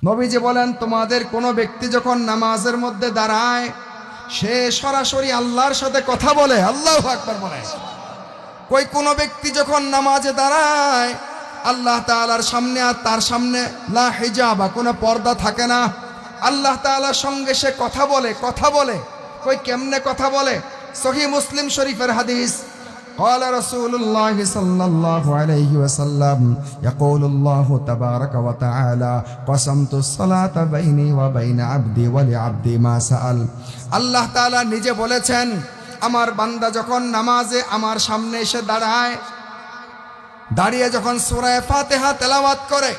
নবীজি বলেন, তোমাদের কোনো ব্যক্তি যখন নামাজের মধ্যে দাঁড়ায়, সে সরাসরি আল্লাহর সাথে কথা বলে। আল্লাহু আকবার বলে। কোনো ব্যক্তি যখন নামাজে দাঁড়ায়, আল্লাহ তাআলার সামনে আর তার সামনে লা হিজাবা, কোনো পর্দা থাকে না। আল্লাহ তাআলার সঙ্গে সে কথা বলে। কেমনে কথা বলে? সহিহ মুসলিম শরীফের হাদিস, قال رسول الله صلى الله عليه وسلم يقول الله تبارك وتعالى قسمت الصلاة بيني وبين عبدي ولعبدي ما سأل। আল্লাহ তাআলা নিজে বলেছেন, আমার বান্দা যখন নামাজে আমার সামনে এসে দাঁড়িয়ে যখন সূরা ফাতিহা তেলাওয়াত করে,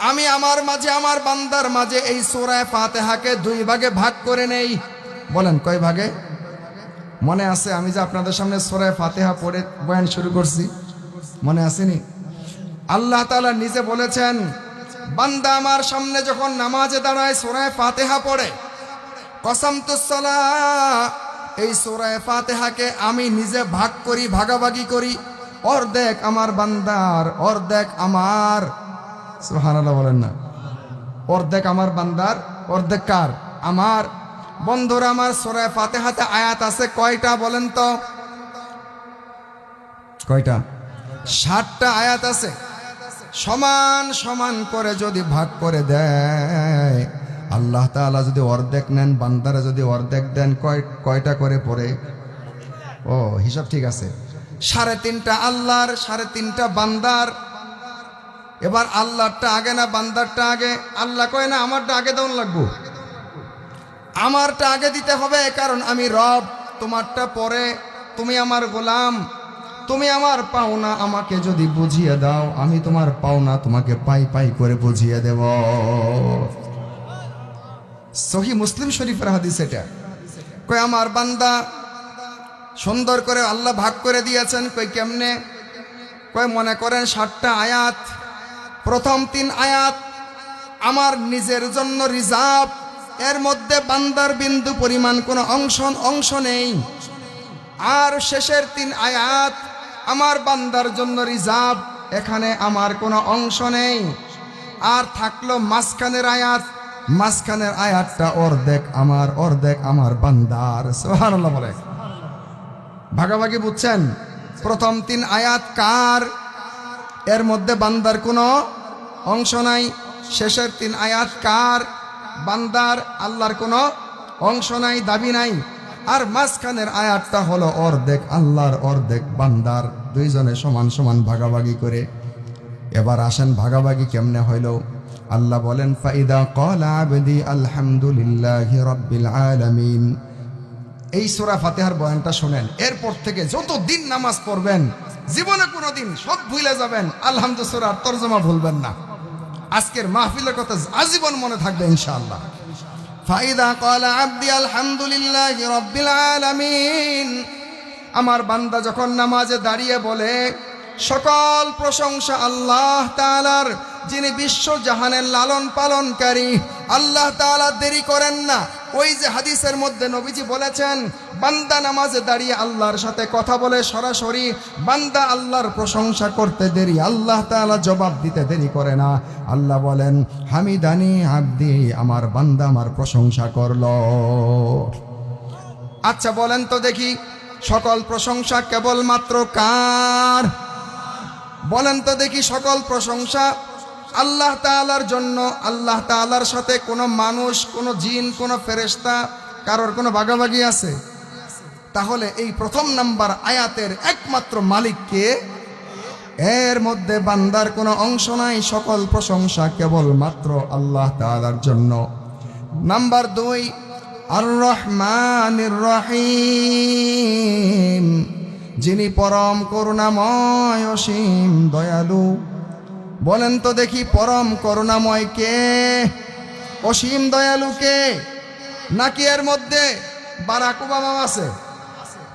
আমি আমার বান্দার মাঝে এই সূরা ফাতিহাকে দুই ভাগে ভাগ করে নেই। বলেন কয় ভাগে? মনে আছে আমি যে আপনাদের সামনে সূরা ফাতিহা পড়ে বয়ান শুরু করছি, মনে আসেনি? আল্লাহ তাআলা নিজে বলেছেন, বান্দা আমার সামনে যখন নামাজে দাঁড়ায় সূরা ফাতিহা পড়ে, কসামতুস সালাহ, এই সূরা ফাতিহাকে আমি নিজে ভাগ করি, ভাগাভাগি করি। অর্ধেক আমার বান্দার, অর্ধেক আমার। সুবহানাল্লাহ বলেন না? অর্ধেক আমার বান্দার, অর্ধেক কার? আমার। বন্ধুরা আমার, সূরা ফাতিহাতে আয়াত আছে কয়টা বলেন তো? কয়টা? 60টা আয়াত আছে। সমান সমান করে যদি ভাগ করে দেয়, আল্লাহ তাআলা যদি অর্ধেক নেন, বান্দারা যদি অর্ধেক দেন, কয়টা করে পড়ে? ও, হিসাব ঠিক আছে। 3.5টা আল্লাহর, 3.5টা বান্দার। এবার আল্লাহরটা আগে না বান্দারটা আগে? আল্লাহ কয় না আমারটা আগে দেওয়া লাগবো, আমারটা আগে দিতে হবে, কারণ আমি রব, তোমারটা পরে। তুমি আমার গোলাম, তুমি আমার পাওনা আমাকে যদি বুঝিয়ে দাও, আমি তোমার পাওনা তোমাকে পাই পাই করে বুঝিয়ে দেব। সহিহ মুসলিম শরীফের হাদিস এটা। আমার বান্দা সুন্দর করে আল্লাহ ভাগ করে দিয়েছেন। কেমনে? মনে করেন 60টা আয়াত, প্রথম 3 আয়াত আমার নিজের জন্য রিজার্ভ, এর মধ্যে বান্দার বিন্দু পরিমাণ কোনো অংশ নেই। আর শেষের 3 আয়াত আমার বান্দার জন্য রিজার্ভ, এখানে আমার কোনো অংশ নেই। আর থাকলো মাঝখানের আয়াতটা অর্ধেক আমার, অর্ধেক আমার বান্দার। সুবহানাল্লাহ বলে। ভাগাভাগি বুঝছেন? প্রথম 3 আয়াত কার? এর মধ্যে বান্দার কোনো অংশ নাই। শেষের 3 আয়াত কার? বান্দার, আল্লাহর কোনো অংশ নাই, দাবি নাই। আর মাঝখানের আয়াতটা হলো অর্ধেক আল্লাহর, অর্ধেক বান্দার, দুইজনে সমান সমান ভাগাভাগি করে। এবার আসেন ভাগাভাগি কেমনে হইল? আল্লাহ বলেন, ফাইদা ক্বালা আবদি আলহামদুলিল্লাহি রাব্বিল আলামিন। এই সূরা ফাতিহার বয়ানটা শুনেন, এরপর থেকে যত দিন নামাজ পড়বেন, জীবনে কোনোদিন সব ভুলে যাবেন, আলহামদুলিল্লাহ সূরার তরজমা ভুলবেন না। আজকের মাহফিলের কথা আজীবন মনে থাকবে ইনশাআল্লাহ। ফাইদা ক্বালা আবদি আলহামদুলিল্লাহি রাব্বিল আলামিন। আমার বান্দা যখন নামাজে দাঁড়িয়ে বলে, সকল প্রশংসা আল্লাহ তাআলার, যিনি বিশ্ব জাহানের লালন পালনকারী। আল্লাহ তাআলা দেরি করেন না। ওই যে হাদিসের মধ্যে নবীজি বলেছেন, বান্দা নামাজে দাঁড়িয়ে আল্লাহর সাথে কথা বলে সরাসরি, বান্দা আল্লাহর প্রশংসা করতে দেরি, আল্লাহ তাআলা জবাব দিতে দেরি করে না। আল্লাহ বলেন, হামিদানি আবদি, আমার বান্দা আমার প্রশংসা করলো। আচ্ছা বলেন তো দেখি, সকল প্রশংসা কেবলমাত্র কার? বলেন তো দেখি, সকল প্রশংসা আল্লাহ তাআলার জন্য। আল্লাহ তাআলার সাথে কোনো মানুষ, কোনো জিন, কোনো ফেরেশতা কারোর কোনো ভাগাভাগি আছে? তাহলে এই প্রথম নাম্বার আয়াতের একমাত্র মালিক কে? এর মধ্যে বান্দার কোনো অংশ নাই, সকল প্রশংসা কেবলমাত্র আল্লাহ তাআলার জন্য। নাম্বার 2, আর রহমানির রহিম, যিনি পরম করুণাময়, অসীম দয়ালু। বলেন তো দেখি, পরম করুণাময় কে? অসীম দয়ালু কে? নাকি এর মধ্যে বারাক ওবামা আছে?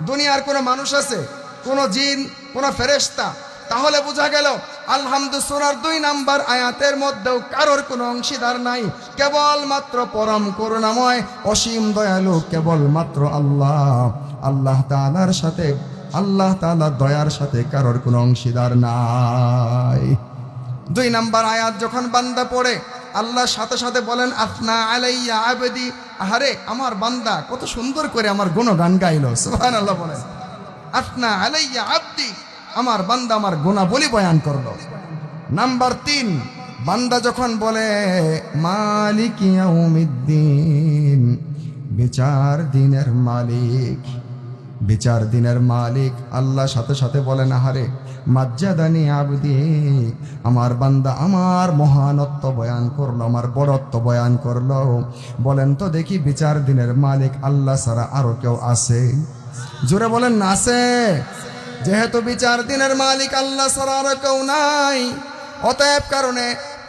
দুনিয়ার কোনো মানুষ আছে? কোনো জিন, কোনো ফেরেশতা? তাহলে বোঝা গেল আলহামদুলিল্লাহ সূরার 2 নাম্বার আয়াতের মধ্যেও কারোর কোনো অংশীদার নাই, কেবলমাত্র পরম করুণাময়, অসীম দয়ালু কেবলমাত্র আল্লাহ। আল্লাহ তাআলার সাথে, আল্লাহ তাআলার দয়ার সাথে কারোর কোনো অংশীদার নাই। 2 নাম্বার আয়াত যখন বান্দা পড়ে, আল্লাহ সাথে সাথে বলেন আফনা আলাইয়া আবেদি, আহারে আমার বান্দা কত সুন্দর করে আমার গুণগান গাইল। সুবহানাল্লাহ বলেন, আফনা আলাইয়া আবদি, আমার বান্দা আমার গুণাবলী বয়ান করলো। নাম্বার 3, বান্দা যখন বলে মালিক ইয়াউমিদ্দিন, বিচার দিনের মালিক, বিচার দিনের মালিক আল্লাহ সাথে সাথে বলেন আহারে মাজ্জাদানি আবদি, আমার বান্দা আমার মহানত্ব বয়ান করলো, আমার বড়ত্ব বয়ান করলো। বলেন তো দেখি বিচার দিনের মালিক আল্লাহ ছাড়া আরো কেউ আছে? জোরে বলেন না আছে? যেহেতু বিচার দিনের মালিক আল্লাহ ছাড়া আরো কেউ নাই, অতএব কারণে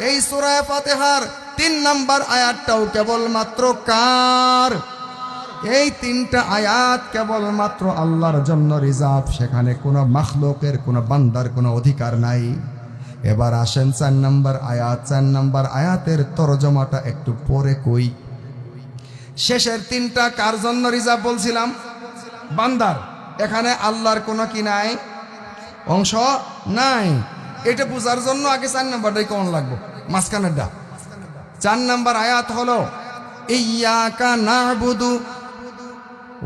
এই সূরা ফাতিহার 3 নম্বর আয়াতটাও কেবলমাত্র কার? এই 3টা আয়াত কেবলমাত্র আল্লাহর জন্য রিজার্ভ, সেখানে কোনো মাখলুকের কোনো বান্দার কোনো অধিকার নাই। এবার আসেন 4 নম্বর আয়াত। 4 নম্বর আয়াতের তরজমাটা একটু পরে কই। শেষের 3টা কার জন্য রিজার্ভ বলছিলাম? বান্দার। এখানে আল্লাহর কোনো কি নাই? অংশ নাই। এটা বোঝার জন্য আগে 4 নম্বরটাই কোন লাগবে, মাঝখানেরটা। 4 নম্বর আয়াত হলো ইয়্যাকা না'বুদু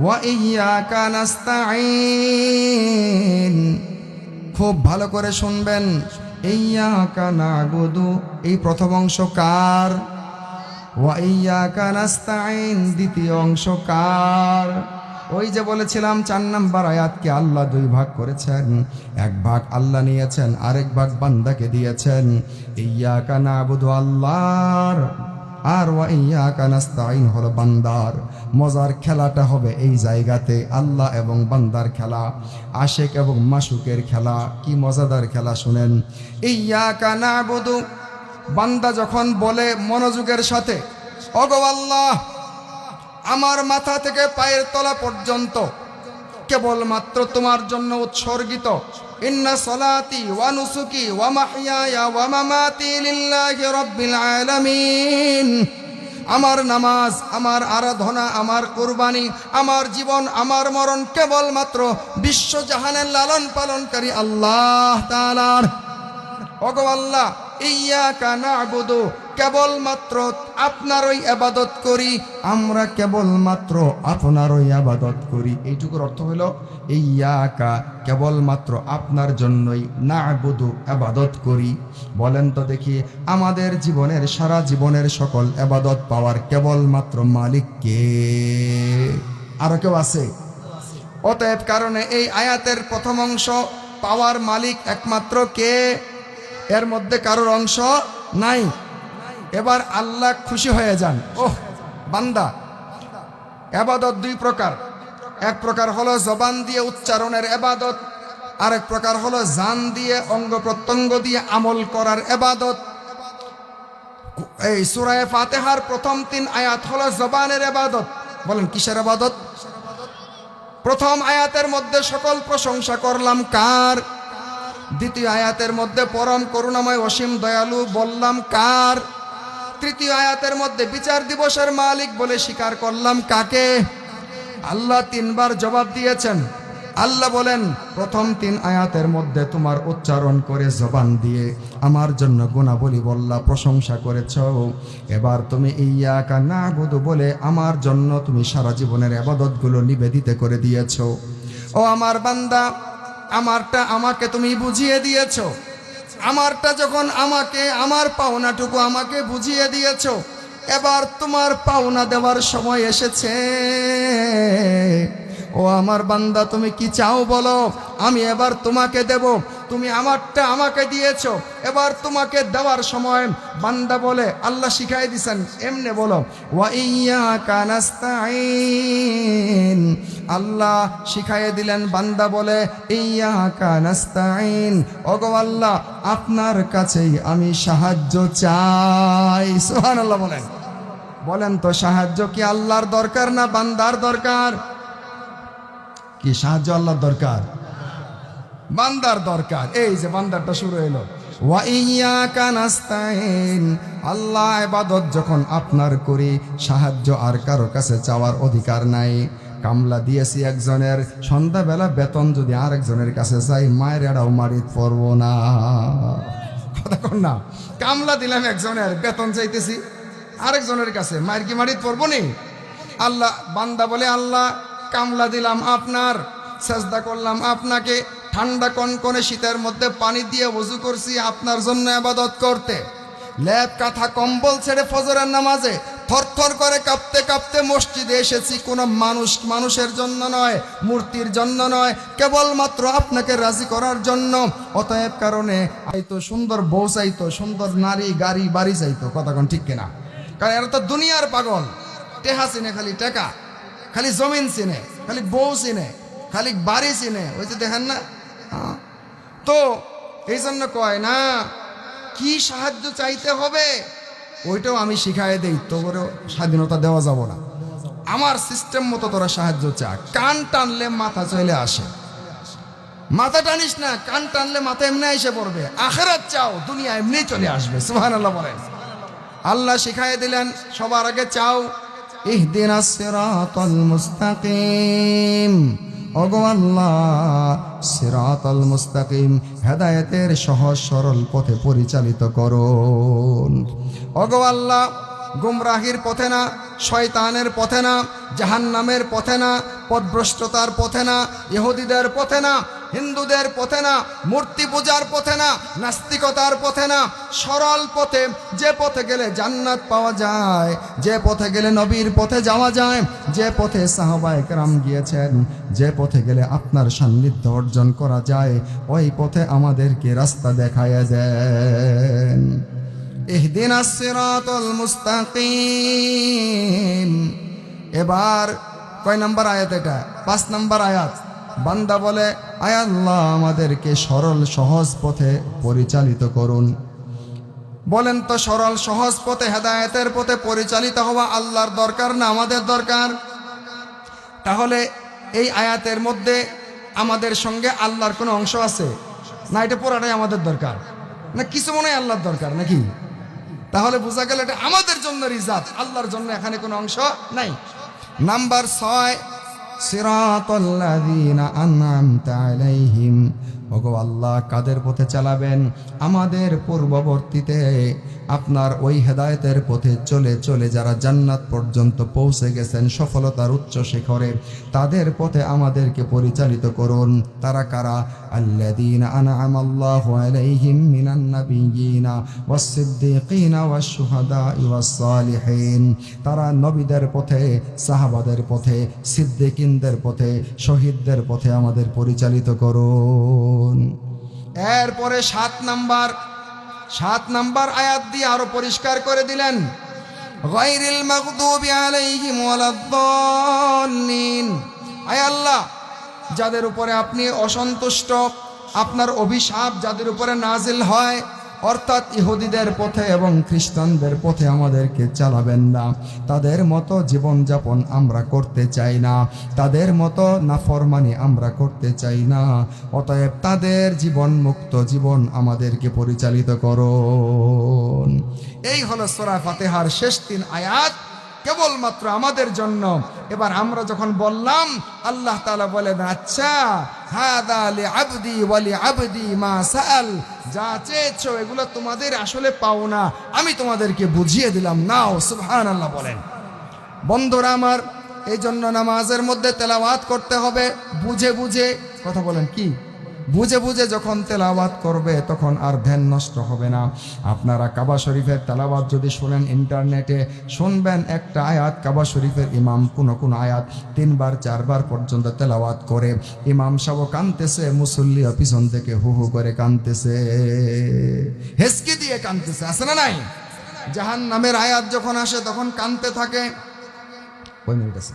ওয়া ইয়্যাকা নাস্তাঈন। খুব ভালো করে শুনবেন, ইয়্যাকা না'বুদু এই প্রথম অংশ কার? ওয়া ইয়্যাকা নাস্তাঈন দ্বিতীয় অংশ কার? ওই যে বলেছিলাম 4 নম্বর আয়াতকে আল্লাহ 2 ভাগ করেছেন, এক ভাগ আল্লাহ নিয়েছেন, আরেক ভাগ বান্দাকে দিয়েছেন। ইয়্যাকা না'বুদু আল্লাহর, আর ওয়া ইয়্যাকা নাস্তাঈন হলো বান্দার। মজার খেলাটা হবে এই জায়গাতে, আল্লাহ এবং বান্দার খেলা, আশিক এবং মাশুকের খেলা। কি মজাদার খেলা শুনেন। ইয়্যাকা না'বুদু, বান্দা যখন বলে মনোযোগের সাথে, ওগো আল্লাহ আমার মাথা থেকে পায়ের তলা পর্যন্ত কেবলমাত্র তোমার জন্য উৎসর্গিত। ইন্না সলাতি ওয়া নুসুকি ওয়া মাহইয়ায়া ওয়া মামাতি লিল্লাহি রাব্বিল আলামিন। আমার নামাজ, আমার আরাধনা, আমার কুরবানি, আমার জীবন, আমার মরণ কেবলমাত্র বিশ্বজাহানের লালন পালনকারী আল্লাহ তাআলার। ওগো আল্লাহ ইয়্যাকা না'বুদু, কেবলমাত্র আপনারই ইবাদত করি, আমরা কেবলমাত্র আপনারই ইবাদত করি। এইটুকুর অর্থ হলো ইয়্যাকা কেবলমাত্র আপনার জন্যই, না'বুদু ইবাদত করি। বলেন তো দেখি আমাদের জীবনের সারা জীবনের সকল ইবাদত পাওয়ার কেবলমাত্র মালিক কে? আরো কেউ আছে? অতএব কারণে এই আয়াতের প্রথম অংশ পাওয়ার মালিক একমাত্র কে? এর মধ্যে কারোর অংশ নাই। এবার আল্লাহ খুশি হয়ে যান, ওহ বান্দা। ইবাদত 2 প্রকার, এক প্রকার হলো জবান দিয়ে উচ্চারণের ইবাদত, আরেক প্রকার হলো জান দিয়ে অঙ্গ প্রত্যঙ্গ দিয়ে আমল করার ইবাদত। এই সূরা ফাতিহার প্রথম 3 আয়াত হলো জবানের ইবাদত। বলেন কিসের ইবাদত? প্রথম আয়াতের মধ্যে সকল প্রশংসা করলাম কার? দ্বিতীয় আয়াতের মধ্যে পরম করুণাময় অসীম দয়ালু বললাম কার? তৃতীয় আয়াতের মধ্যে বিচার দিবসের মালিক বলে স্বীকার করলাম কাকে? আল্লাহ 3 বার জবাব দিয়েছেন। আল্লাহ বলেন প্রথম 3 আয়াতের মধ্যে তোমার উচ্চারণ করে জবান দিয়ে আমার জন্য গুণাবলী বললা, প্রশংসা করেছ। এবার তুমি ইয়্যাকা না'বুদু বলে আমার জন্য তুমি সারা জীবনের ইবাদতগুলো নিবেদিত করে দিয়েছো। ও আমার বান্দা, আমারটা আমাকে তুমি বুঝিয়ে দিয়েছো। আমারটা যখন আমাকে, আমার পাওনাটুকু আমাকে বুঝিয়ে দিয়েছো, এবার তোমার পাওনা দেওয়ার সময় এসেছে। ও আমার বান্দা তুমি কি চাও বলো, আমি এবার তোমাকে দেব। তুমি আমারটা আমাকে দিয়েছো, এবার তোমাকে দেওয়ার সময় বান্দা বলে, আল্লাহ শিখাই দিছেন এমনে বলো ওয়া ইয়্যাকা নাস্তাঈন। আল্লাহ শিখাইয়ে দিলেন, বান্দা বলে ইয়্যাকা নাস্তাঈন, ওগো আল্লাহ আপনার কাছেই আমি সাহায্য চাই। সুবহানাল্লাহ বলেন। বলেন তো সাহায্য কি আল্লাহর দরকার না বান্দার দরকার? কি সাহায্য আল্লাহর দরকার? বান্দার দরকার। এই যে বান্দারটা শুরু হলো ওয়া ইয়্যাকা নাস্তাঈন। আল্লাহ ইবাদত যখন আপনার করি, সাহায্য আর কারো কাছে চাওয়ার অধিকার নাই। কামলা দিয়েছি একজনের, সন্ধ্যাবেলা বেতন যদি আরেকজনের কাছে চাই, মায়ের এড়াও মারিত পড়ব না। কথা কন না। কামলা দিলাম একজনের, বেতন চাইতেছি আরেকজনের কাছে, মায়ের কি মারিত পড়বো নি? আল্লাহ বান্দা বলে, আল্লাহ কামলা দিলাম আপনার, সেজদা করলাম আপনাকে, ঠান্ডা কনকনে শীতের মধ্যে পানি দিয়ে ওযু করছি আপনার জন্য ইবাদত করতে, লেপ কাঁথা কম্বল ছেড়ে ফজরের নামাজে থরথর করে কাঁপতে কাঁপতে মসজিদে এসেছি, কোনো মানুষের জন্য নয়, মূর্তির জন্য নয়, কেবলমাত্র আপনাকে রাজি করার জন্য। অতএব কারণে চাইতো সুন্দর বউ, চাইতো সুন্দর নারী, গাড়ি বাড়ি চাইতো, কথা কোন ঠিক কিনা? কারণ এরা তো দুনিয়ার পাগল, টেহা চিনে, খালি টাকা, খালি জমিন চিনে, খালি বউ চিনে, খালি বাড়ি চিনে, ওই যে দেখেন না। তো এই জন্য কয় না কি সাহায্য চাইতে হবে, ওইটাও আমি শিখাই দেই, তো করে স্বাধীনতা দেওয়া যাব না। আমার সিস্টেম মতো তোরা সাহায্য চা, কান টানলে মাথা চলে আসে, মাথা টানিস না, কান টানলে মাথা এমনি এসে পড়বে। আখিরাত চাও, দুনিয়া এমনি চলে আসবে। সুবহানাল্লাহ বলেন। আল্লাহ শিখাই দিলেন সবার আগে চাও ইহদিনাস সিরাতাল মুস্তাকিম, ওগো আল্লাহ সিরাতাল মুস্তাকিম, হেদায়েতের সহজ সরল পথে পরিচালিত করুন। ওগো আল্লাহ গুমরাহির পথে না, শয়তানের পথে না, জাহান্নামের পথে না, পথভ্রষ্টতার পথে না, ইহুদিদের পথে না, হিন্দুদের পথে না, মূর্তি পূজার পথে না, নাস্তিকতার পথে না, সরল পথে, যে পথে গেলে জান্নাত পাওয়া যায়, যে পথে গেলে নবীর পথে যাওয়া যায়, যে পথে সাহাবায়ে কেরাম গিয়েছেন, যে পথে গেলে আপনার সান্নিধ্য অর্জন করা যায়, ওই পথে আমাদেরকে রাস্তা দেখায়া দেন। ইহদিনাস সিরাতাল মুস্তাকিম। এবার কয় নাম্বার আয়াত এটা? 5 নাম্বার আয়াত। বান্দা বলে, আয় আল্লাহ আমাদেরকে সরল সহজ পথে পরিচালিত করুন। বলেন তো, সরল সহজ পথে, হেদায়েতের পথে পরিচালিত হওয়া আল্লাহর দরকার না আমাদের দরকার? তাহলে এই আয়াতের মধ্যে আমাদের সঙ্গে আল্লাহর কোনো অংশ আছে না? এটা পুরাটাই আমাদের দরকার না, কিছু মনে হয় আল্লাহর দরকার নাকি? তাহলে বোঝা গেল এটা আমাদের জন্য রিজার্ভ, আল্লাহর জন্য এখানে কোনো অংশ নাই। নাম্বার 6, সিরাতাল্লাযীনা আন'আমতা আলাইহিম, ওগো আল্লাহ কাদের পথে চালাবেন? আমাদের পূর্ববর্তীতে আপনার ওই হেদায়েতের পথে চলে চলে যারা জান্নাত পর্যন্ত পৌঁছে গেছেন সফলতার উচ্চ শিখরে, তাদের পথে আমাদেরকে পরিচালিত করুন। তারা কারা? আল্লাযীনা আন'আমাল্লাহু আলাইহিম মিনান নাবিয়্যিনা ওয়াস-সিদ্দীকিনা ওয়াশ-শুহাদা'i ওয়াস-সালিহিন। তারা নবীদের পথে, সাহাবাদের পথে, সিদ্দীকিনদের পথে, শহীদদের পথে আমাদের পরিচালিত করুন। এরপরে 7 নাম্বার আয়াত দিয়ে আরো পরিষ্কার করে দিলেন, গায়রিল মাগদুবি আলাইহিম ওয়ালাদ-দাল্লিন। আয় আল্লাহ, যাদের উপরে আপনি অসন্তুষ্ট, আপনার অভিশাপ যাদের উপরে নাজিল হয়, অর্থাৎ ইহুদিদের পথে এবং খ্রিস্টানদের পথে আমাদেরকে চালাবেন না। তাদের মতো জীবনযাপন আমরা করতে চাই না, তাদের মতো নাফরমানি আমরা করতে চাই না। অতএব তাদের জীবন মুক্ত জীবন আমাদেরকে পরিচালিত করুন। এই হলো সূরা ফাতিহার শেষ 3 আয়াত, কেবলমাত্র আমাদের জন্য। এবার আমরা যখন বললাম, আল্লাহ তাআলা বলেন, আচ্ছা হাদা লিআবদি ওয়া লিআবদি মা সাআল, যা চেয়েছো এগুলো তোমাদের আসলে পাও না, আমি তোমাদেরকে বুঝিয়ে দিলাম, নাও। সুবহানাল্লাহ বলেন। বন্ধুরা আমার, এই জন্য নামাজের মধ্যে তেলাওয়াত করতে হবে বুঝে বুঝে। কথা বলেন কি? বুঝে বুঝে যখন তেলাওয়াত করবে তখন আর ধ্যান নষ্ট হবে না। আপনারা কাবা শরীফের তেলাওয়াত যদি শুনেন, ইন্টারনেটে শুনবেন, একটা আয়াত কাবা শরীফের ইমাম কোন আয়াত 3 বার 4 বার পর্যন্ত তেলাওয়াত করে, ইমাম সাহেব কাঁদতেছে, মুসল্লিও পিছন থেকে হু হু করে কাঁদতেছে, হেসকি দিয়ে কাঁদতেছে, আছে না নাই? জাহান্নামের আয়াত যখন আসে তখন কাঁদতে থাকে। কয় মিনিট আছে?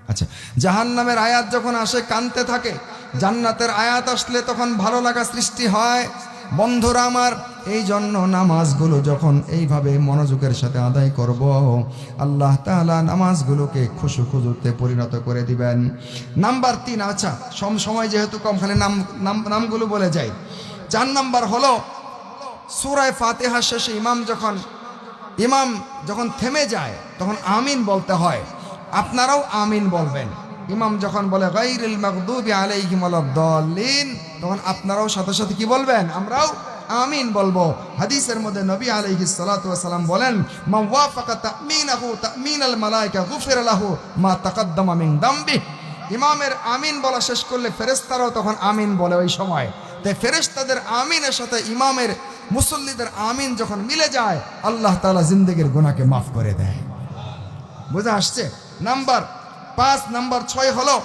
আচ্ছা, জাহান্নামের আয়াত যখন আসে কাঁদতে থাকে, জান্নাতের আয়াত আসলে তখন ভালো লাগা সৃষ্টি হয়। বন্ধুরা আমার, এই জন্য নামাজগুলো যখন এইভাবে মনোযোগের সাথে আদায় করব, আল্লাহ তাআলা নামাজগুলোকে খুশুখুজুতে পরিণত করে দিবেন। নাম্বার 3, আচ্ছা সময় যেহেতু কম, খালি নামগুলো বলে যাই। 4 নাম্বার হলো সূরা ফাতিহা শেষে ইমাম যখন থেমে যায় তখন আমিন বলতে হয়। আপনারাও আমিন বলবেন। ইমাম যখন বলে গায়রিল মাগদুবি আলাইহিম ওয়ালাদ-দাল্লিন, তখন আপনারাও সাথে সাথে কি বলবেন? আমরাও আমিন বলবো। হাদিসের মধ্যে নবী আলাইহিস সালাতু ওয়াস সালাম বলেন, মান ওয়াফাকা তামিনাহু তামিনাল মালায়েকা গুফিরা লাহু মা তাকাদ্দামা মিন দামবি। ইমামের আমিন বলা শেষ করলে ফেরেশতারাও তখন আমিন বলে ওই সময়। তাই ফেরেশতাদের আমিনের সাথে ইমামের মুসল্লিদের আমিন যখন মিলে যায়, আল্লাহ তাআলা জিন্দেগির গুনাহকে মাফ করে দেয়। বুঝা আসছে? নাম্বার 5, নাম্বার 6 হলো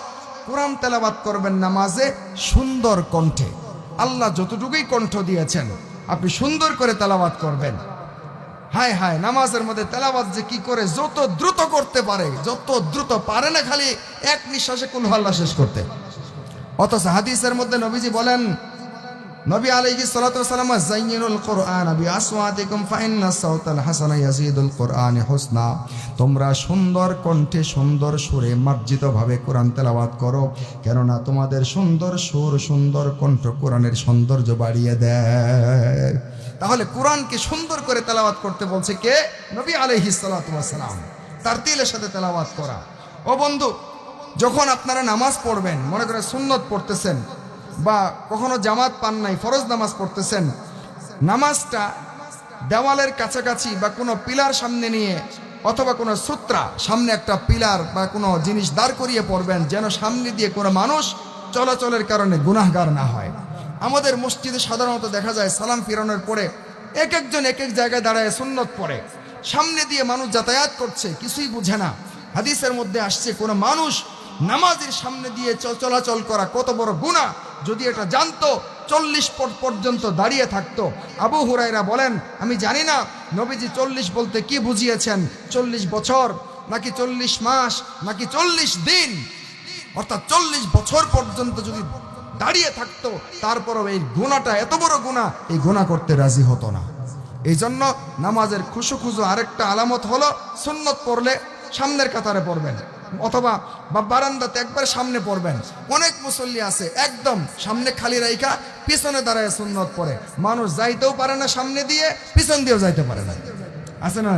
কোরআন তেলাওয়াত করবেন নামাজে সুন্দর কণ্ঠে। আল্লাহ যতটুকুই কণ্ঠ দিয়েছেন আপনি সুন্দর করে তেলাওয়াত করবেন। হায় হায়, নামাজের মধ্যে তেলাওয়াত যে কি করে যত দ্রুত করতে পারে, যত দ্রুত পারে না খালি এক নিঃশ্বাসে কুল হু আল্লাহ শেষ করতে। অথচ হাদিসের মধ্যে নবীজি বলেন, নবী আলাইহিস সালাতু ওয়াস সালাম, যায়্যিনুল কুরআন বিআসওয়াতিকুম ফাইন্না সাওতাল হাসানা ইয়াজিদুল কুরআনি হুসনা। তোমরা সুন্দর কণ্ঠে সুন্দর সুরে মার্জিতভাবে কোরআন তেলাওয়াত করো, কেননা তোমাদের সুন্দর সুর সুন্দর কণ্ঠ কোরআনের সৌন্দর্য বাড়িয়ে দেয়। তাহলে কোরআনকে সুন্দর করে তেলাওয়াত করতে বলছে কে? নবী আলাইহিস সালাতু ওয়াস সালাম। তারতিলের সাথে তেলাওয়াত করা। ও বন্ধু, যখন আপনারা নামাজ পড়বেন, মনে করে সুন্নত পড়তেছেন বা কখনো জামাত পান নাই, ফরজ নামাজ পড়তেছেন, নামাজটা দেওয়ালের কাছাকাছি বা কোনো পিলার সামনে নিয়ে অথবা কোনো সূত্রা সামনে একটা পিলার বা কোনো জিনিস দাঁড় করিয়ে পড়বেন, যেন সামনে দিয়ে কোনো মানুষ চলাচলের কারণে গুনাহগার না হয়। আমাদের মসজিদে সাধারণত দেখা যায় সালাম ফিরানোর পরে এক একজন এক এক জায়গায় দাঁড়ায় সুন্নত পড়ে, সামনে দিয়ে মানুষ যাতায়াত করছে, কিছুই বুঝে না। হাদিসের মধ্যে আসছে কোনো মানুষ নামাজের সামনে দিয়ে চলাচল করা কত বড় গুনাহ, যদি এটা জানতো 40 পর্যন্ত দাঁড়িয়ে থাকতো। আবু হুরায়রা বলেন, আমি জানি না নবীজি 40 বলতে কি বুঝিয়েছেন, 40 বছর নাকি 40 মাস নাকি 40 দিন, অর্থাৎ 40 বছর পর্যন্ত যদি দাঁড়িয়ে থাকতো, তারপরও এই গুনাহটা এত বড় গুনাহ, এই গুনাহ করতে রাজি হতো না। এই জন্য নামাজের খুশু আরেকটা আলামত হলো সুন্নত পড়লে সামনের কাতারে পড়বেন, অথবা বারান্দাতে একবার সামনে পড়বেন। অনেক মুসল্লি আছে একদম সামনে খালি রাইখা পিছনে দাঁড়ায় সুন্নত পড়ে, মানুষ যাইতেও পারে না সামনে দিয়ে, পিছন দিয়েও যাইতে পারে না। আছে না?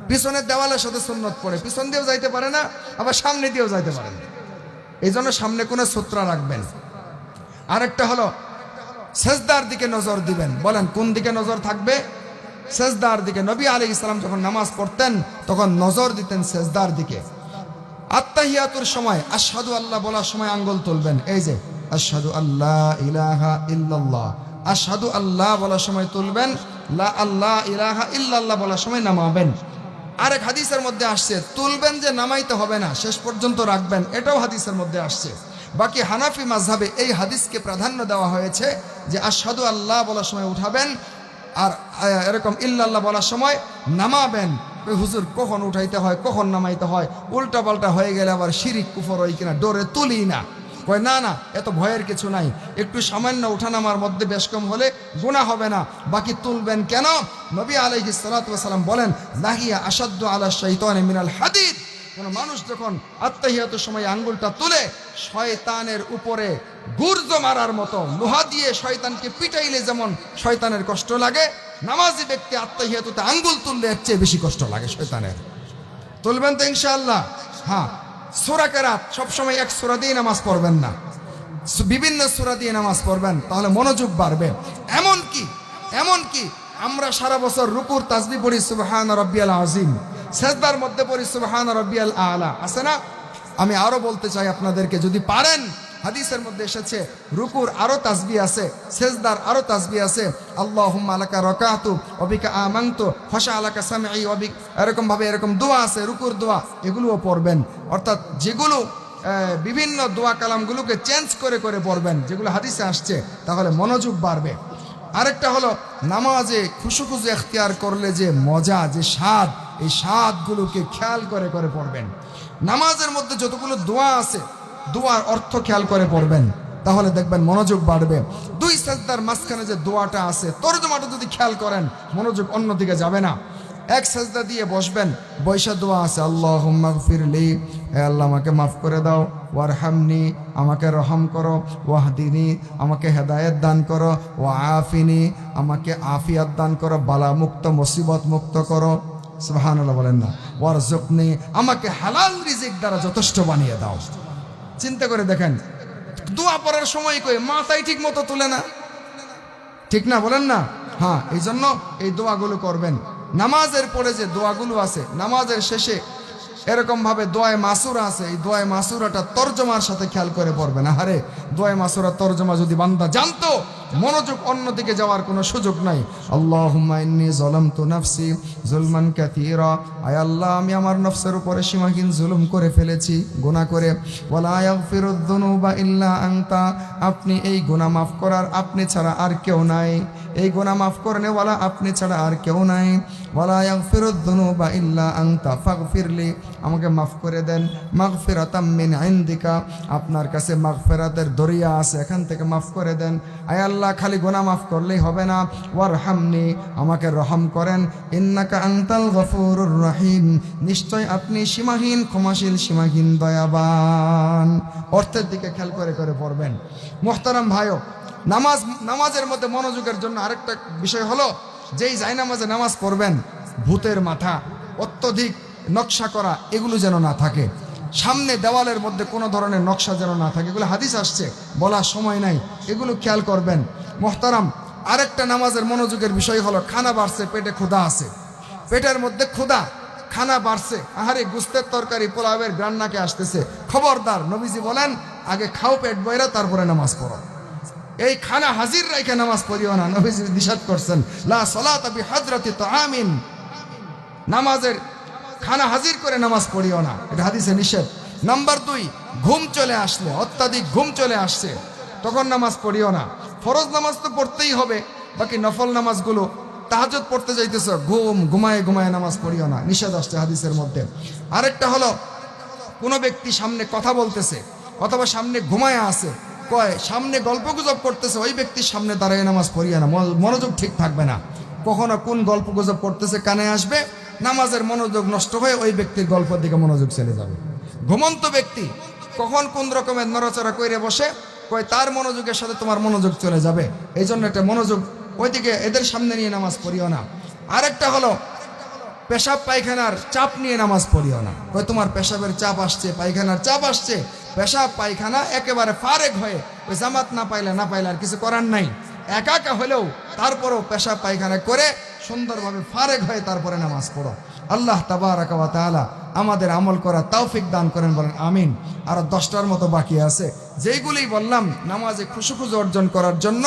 পিছনের দেওয়ালের সাথে সুন্নত পড়ে, পিছন দিয়েও যাইতে পারে না, আবার সামনে দিয়েও যাইতে পারে না। এই জন্য সামনে কোনো সূত্রা রাখবেন। আরেকটা হলো সেজদার দিকে নজর দিবেন। বলেন কোন দিকে নজর থাকবে? সেজদার দিকে। নবী আলাইহিস সালাম যখন নামাজ পড়তেন তখন নজর দিতেন সেজদার দিকে। আত্তাহিয়াতুর সময় আশহাদু আল্লাহ বলার সময় আঙ্গুল তুলবেন, এই যে আশহাদু আল্লাহ ইলাহা ইল্লাল্লাহ, আশহাদু আল্লাহ বলার সময় তুলবেন, লা আল্লাহ ইলাহা ইল্লাল্লাহ বলার সময় নামাবেন। আরেক হাদিসের মধ্যে আসছে তুলবেন যে নামাইতে হবে না, শেষ পর্যন্ত রাখবেন, এটাও হাদিসের মধ্যে আসছে। বাকি হানাফি মাযহাবে এই হাদিসকে প্রাধান্য দেওয়া হয়েছে যে আশহাদু আল্লাহ বলার সময় উঠাবেন আর এরকম ইল্লাল্লাহ বলার সময় নামাবেন। হুজুর কখন উঠাইতে হয় কখন নামাইতে হয়, উল্টা পাল্টা হয়ে গেলে আবার শিরিক কুফর হয় কিনা ডরে তুলি না। কয় না না, এত ভয়ের কিছু নাই, একটু সামান্য উঠানামার মধ্যে বেশ কম হলে গুনাহ হবে না, বাকি তুলবেন কেন? নবী আলাইহিস সালাতু ওয়াস সালাম বলেন, নাহিয়া আশাদ্দু আলা শাইতানি মিনাল হাদিদ। কোন মানুষ যখন আত্তাহিয়াতুর সময় আঙ্গুলটা তুলে শয়তানের উপরে গুর্জ মারার মতো, লোহা দিয়ে শয়তানকে পিটাইলে যেমন শয়তানের কষ্ট লাগে, নামাজি ব্যক্তি আত্তাহিয়াতুতে আঙ্গুল তুললে এর চেয়ে বেশি কষ্ট লাগে শয়তানের। তুলবেন তো ইনশাআল্লাহ? হ্যাঁ। সূরা কেরাত সবসময় এক সূরা দিয়ে নামাজ পড়বেন না, বিভিন্ন সূরা দিয়ে নামাজ পড়বেন, তাহলে মনোযোগ বাড়বে। এমনকি আমরা সারা বছর রুকুর তাসবিহ পড়ি সুবহান রাব্বিয়াল আযীম, সেজদার মধ্যে পড়ি সুবহান রাব্বিয়াল আলা, আছে না? আমি আরো বলতে চাই আপনাদেরকে, যদি পারেন, হাদিসের মধ্যে এসেছে রুকুর আরো তাসবিহ আছে, সেজদার আরো তাসবিহ আছে। আল্লাহুম্মা লাকা রাকাতু ওয়া বিকা আমানতু ফাশা আলাকা সামঈ ওয়া বিক, এরকম ভাবে এরকম দোয়া আছে, রুকুর দোয়া, এগুলোও পড়বেন। অর্থাৎ যেগুলো বিভিন্ন দোয়া কালামগুলোকে চেঞ্জ করে করে পড়বেন, যেগুলো হাদিসে আসছে, তাহলে মনোযোগ বাড়বে। আরেকটা হলো নামাজে খুশু এখতিয়ার করলে যে মজা, যে স্বাদ, এই স্বাদগুলোকে খেয়াল করে করে পড়বেন। নামাজের মধ্যে যতগুলো দোয়া আছে, দোয়ার অর্থ খেয়াল করে পড়বেন, তাহলে দেখবেন মনোযোগ বাড়বে। দুই সাজদার মাঝখানে যে দোয়াটা আছে, তরজমাটা যদি খেয়াল করেন, মনোযোগ অন্যদিকে যাবে না। এক সাজদা দিয়ে বসবেন, বৈশা দোয়া আছে, আল্লাহুম্মা গফিরলি, হে আল্লাহ আমাকে মাফ করে দাও, ওয়ারহামনি, আমাকে রহম করো, ওয়াহদিনি, আমাকে হেদায়েত দান করো, ওয়াআফিনি, আমাকে আফিয়াত দান করো, বালা মুক্ত মুসিবত মুক্ত করো, সুবহানাল্লাহ বলেন না, ওয়ারজুকনি, আমাকে হালাল রিজিক দ্বারা যথেষ্ট বানিয়ে দাও। চিন্তা করে দেখেন, দোয়া পড়ার সময় কই মাথায় ঠিক মতো তুলে না, ঠিক না বলেন না? হ্যাঁ, এই জন্য এই দোয়াগুলো করবেন। নামাজের পরে যে দোয়াগুলো আছে, নামাজের শেষে এরকম ভাবে দোয়ায়ে মাসুরা আছে, এই দোয়ায়ে মাসুরাটা তরজমার সাথে খেয়াল করে পড়বেন। আরে দোয়ায়ে মাসুরা তরজমা যদি বান্দা জানতো, মনোযোগ অন্যদিকে যাওয়ার কোনো সুযোগ নাই। আল্লাহুম্মা ইন্নী যালামতু নাফসি যুলমান কাসীরা, আয় আল্লাহ আমি আমার নফসের উপরে সীমাহীন জুলুম করে ফেলেছি, গুনাহ করে। ওয়ালা ইয়াগফিরুয যুনুবা ইল্লা আনতা, আপনি এই গুনাহ মাফ করার আপনি ছাড়া আর কেউ নাই, এই গুনাহ মাফ করনে ওয়ালা আপনি ছাড়া আর কেউ নাই। ওয়ালা ইয়াগফিরুয যুনুবা ইল্লা আনতা ফাগফিরলি, আমাকে মাফ করে দেন। মাগফিরাতাম মিন ইনদিকা, আপনার কাছে মাগফিরাতের দরিয়া আছে, এখান থেকে মাফ করে দেন। আয় আল্লাহ খালি গুনাহ মাফ করলেই হবে না, ওয়ারহামনি, আমাকে রহম করেন। ইন্নাকা আনতাল গফুরুর রহিম, নিশ্চয় আপনি সীমাহীন ক্ষমাশীল, সীমাহীন দয়াবান। অর্থের দিকে খেয়াল করে করে পড়বেন। মুহতারাম ভাইও, নামাজের মধ্যে মনোযোগের জন্য আরেকটা বিষয় হলো, যেই জায়নামাজে নামাজ পড়বেন, ভূতের মাথা, অত্যধিক নকশা করা এগুলো যেন না থাকে। সামনে দেওয়ালের মধ্যে কোনো ধরনের নকশা যেন না থাকে, এগুলো হাদিস আসছে, বলার সময় নাই, এগুলো খেয়াল করবেন। মোহতারাম, আরেকটা নামাজের মনোযোগের বিষয় হলো, খানা বাড়ছে, পেটে ক্ষুধা আছে, পেটের মধ্যে ক্ষুধা, খানা বাড়ছে, আহারে গুস্তের তরকারি পোলাওয়ের রান্নাকে আসতেছে, খবরদার, নবীজি বলেন আগে খাও পেট বইরা তারপরে নামাজ পড়ো। এই খানা হাজির রাইখে নামাজ পড়িও না, নবীজি নিষেধ করছেন, লা সালাতা বিহাদরাতি তাআমিন, নামাজের খানা হাজির করে নামাজ পড়িও না, এটা হাদিসে নিষেধ। নাম্বার 2, ঘুম চলে আসলে, অত্যাধিক ঘুম চলে আসছে, তখন নামাজ পড়িও না। ফরজ নামাজ তো পড়তেই হবে, বাকি নফল নামাজগুলো, তাহাজ্জুদ পড়তে যাইতেছ, ঘুমায় ঘুমায় নামাজ পড়িও না, নিষেধ আসছে হাদিসের মধ্যে। আরেকটা হলো, কোনো ব্যক্তি সামনে কথা বলতেছে অথবা সামনে ঘুমায় আছে, সামনে গল্পগুজব করতেছে, ওই ব্যক্তির সামনে দাঁড়িয়ে নামাজ পড়িও না, মনোযোগ ঠিক থাকবে না। কখনো কোন গল্পগুজব করতেছে কানে আসবে, নামাজের মনোযোগ নষ্ট হয়ে ওই ব্যক্তির গল্পের দিকে মনোযোগ চলে যাবে। ঘুমন্ত ব্যক্তি কখন কোন রকমের নড়াচড়া করে বসে, তার মনোযোগের সাথে তোমার মনোযোগ চলে যাবে। এই জন্য একটা মনোযোগ ওইদিকে, এদের সামনে নিয়ে নামাজ পড়িও না। আরেকটা হলো, পেশাব পায়খানার চাপ নিয়ে নামাজ পড়িও না। তোমার পেশাবের চাপ আসছে, পায়খানার চাপ আসছে, পেশাব পায়খানা একেবারে ফারেক হয়ে, ওই জামাত না পাইলে আর কিছু করার নাই, একা একা হলেও তারপরেও পেশাব পায়খানা করে সুন্দরভাবে ফারেক হয়ে তারপরে নামাজ পড়ো। আল্লাহ তাবারাকা ওয়া তাআলা আমাদের আমল করার তৌফিক দান করেন, বলেন আমিন। আর 10টার মতো বাকি আছে, যেইগুলি বললাম নামাজে খুশু অর্জন করার জন্য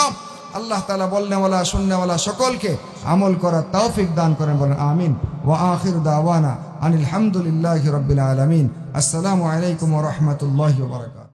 আল্লাহ তাআলা বলনেওয়ালা শুননেওয়ালা সকলকে আমল করার তৌফিক দান করেন, বলেন আমিন। ওয়া আখিরু দাওয়ানা আনিল হামদুলিল্লাহি রাব্বিল আলামিন। আসসালামু আলাইকুম ওয়া রাহমাতুল্লাহি ওয়া বারাকাতুহু।